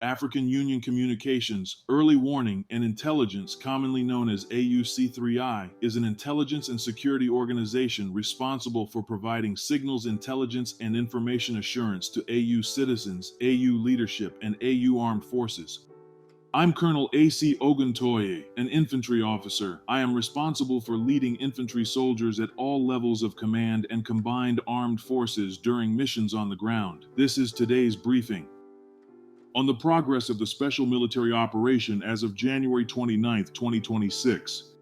African Union Communications, Early Warning and Intelligence, commonly known as AUC3I, is an intelligence and security organization responsible for providing signals intelligence and information assurance to AU citizens, AU leadership, and AU armed forces. I'm Colonel A.C. Oguntoye, an infantry officer. I am responsible for leading infantry soldiers at all levels of command and combined armed forces during missions on the ground. This is today's briefing on the progress of the special military operation as of January 29, 2026.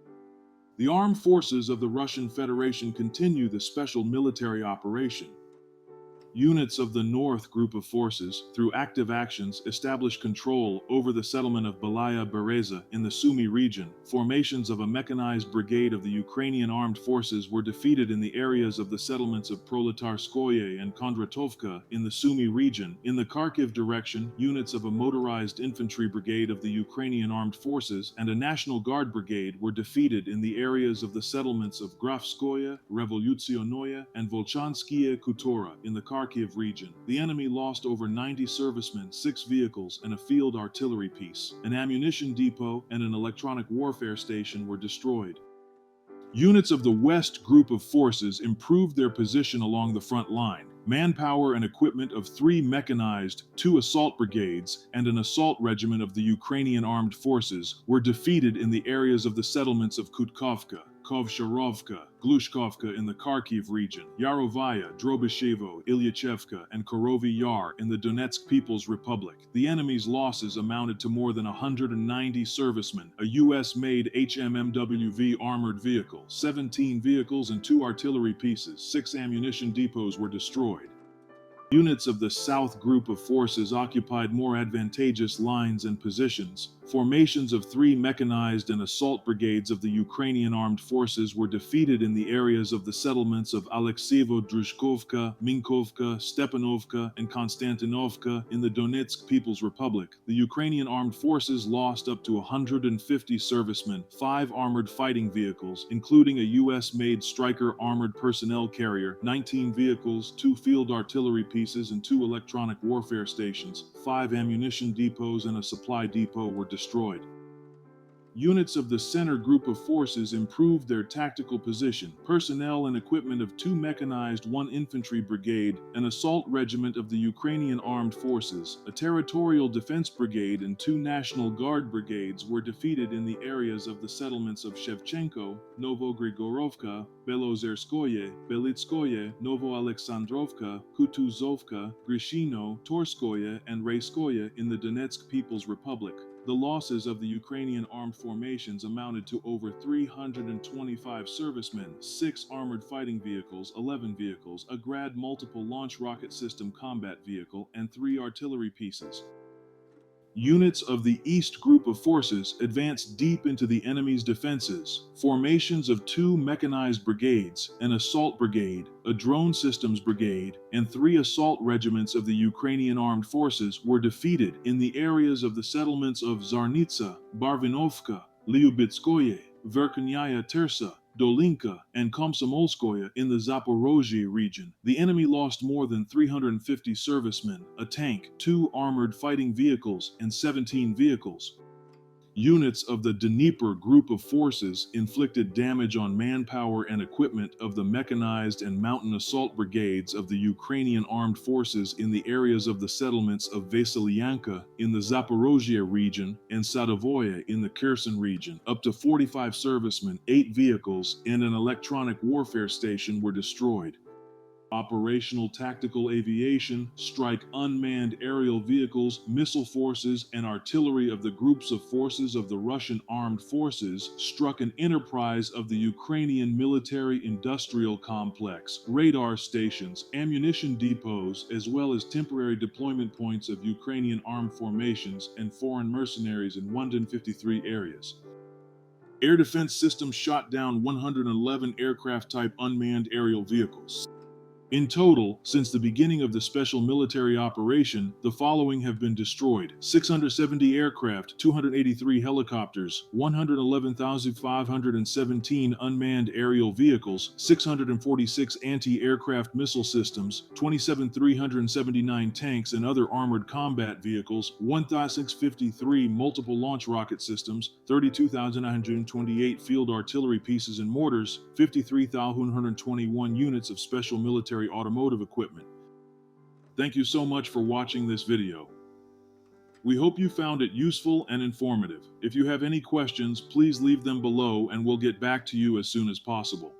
The armed forces of the Russian Federation continue the special military operation. Units of the North Group of Forces, through active actions, established control over the settlement of Belaya Bereza in the Sumy region. Formations of a mechanized brigade of the Ukrainian armed forces were defeated in the areas of the settlements of Proletarskoye and Kondratovka in the Sumy region. In the Kharkiv direction, units of a motorized infantry brigade of the Ukrainian armed forces and a National Guard brigade were defeated in the areas of the settlements of Grafskoye, Revolutionoye, and Volchanskie Kutora in the Kharkiv region. The enemy lost over 90 servicemen, 6 vehicles, and a field artillery piece. An ammunition depot and an electronic warfare station were destroyed. Units of the West Group of Forces improved their position along the front line. Manpower and equipment of 3 mechanized, 2 assault brigades, and an assault regiment of the Ukrainian armed forces were defeated in the areas of the settlements of Kutkovka, Kovsharovka, Glushkovka in the Kharkiv region, Yarovaya, Drobyshevo, Ilyachevka, and Korovy Yar in the Donetsk People's Republic. The enemy's losses amounted to more than 190 servicemen, a US-made HMMWV armored vehicle, 17 vehicles and 2 artillery pieces. 6 ammunition depots were destroyed. Units of the South Group of Forces occupied more advantageous lines and positions. Formations of 3 mechanized and assault brigades of the Ukrainian armed forces were defeated in the areas of the settlements of Alexeyevo, Drushkovka, Minkovka, Stepanovka, and Konstantinovka in the Donetsk People's Republic. The Ukrainian armed forces lost up to 150 servicemen, 5 armored fighting vehicles, including a US-made Stryker armored personnel carrier, 19 vehicles, 2 field artillery pieces, and 2 electronic warfare stations. 5 ammunition depots and a supply depot were destroyed. Units of the Center Group of Forces improved their tactical position. Personnel and equipment of 2 mechanized, 1 infantry brigade, an assault regiment of the Ukrainian armed forces, a territorial defense brigade, and 2 National Guard brigades were defeated in the areas of the settlements of Shevchenko, Novogrigorovka, Belozerskoye, Belitskoye, Novoalexandrovka, Kutuzovka, Grishino, Torskoye, and Rayskoye in the Donetsk People's Republic. The losses of the Ukrainian armed formations amounted to over 325 servicemen, 6 armored fighting vehicles, 11 vehicles, a Grad multiple launch rocket system combat vehicle, and 3 artillery pieces. Units of the East Group of Forces advanced deep into the enemy's defenses. Formations of 2 mechanized brigades, an assault brigade, a drone systems brigade, and 3 assault regiments of the Ukrainian armed forces were defeated in the areas of the settlements of Zarnitsa, Barvinovka, Lyubitskoye, Verkhnyaya Tersa, Dolinka, and Komsomolskoye in the Zaporozhye region. The enemy lost more than 350 servicemen, a tank, 2 armored fighting vehicles, and 17 vehicles. Units of the Dnieper Group of Forces inflicted damage on manpower and equipment of the mechanized and mountain assault brigades of the Ukrainian armed forces in the areas of the settlements of Vasilyanka in the Zaporozhye region and Sadovoye in the Kherson region. Up to 45 servicemen, 8 vehicles, and an electronic warfare station were destroyed. Operational tactical aviation, strike unmanned aerial vehicles, missile forces, and artillery of the groups of forces of the Russian armed forces struck an enterprise of the Ukrainian military-industrial complex, radar stations, ammunition depots, as well as temporary deployment points of Ukrainian armed formations and foreign mercenaries in 153 areas. Air defense systems shot down 111 aircraft-type unmanned aerial vehicles. In total, since the beginning of the special military operation, the following have been destroyed: 670 aircraft, 283 helicopters, 111,517 unmanned aerial vehicles, 646 anti-aircraft missile systems, 27,379 tanks and other armored combat vehicles, 1,653 multiple launch rocket systems, 32,928 field artillery pieces and mortars, 53,121 units of special military automotive equipment. Thank you so much for watching this video. We hope you found it useful and informative. If you have any questions, please leave them below and we'll get back to you as soon as possible.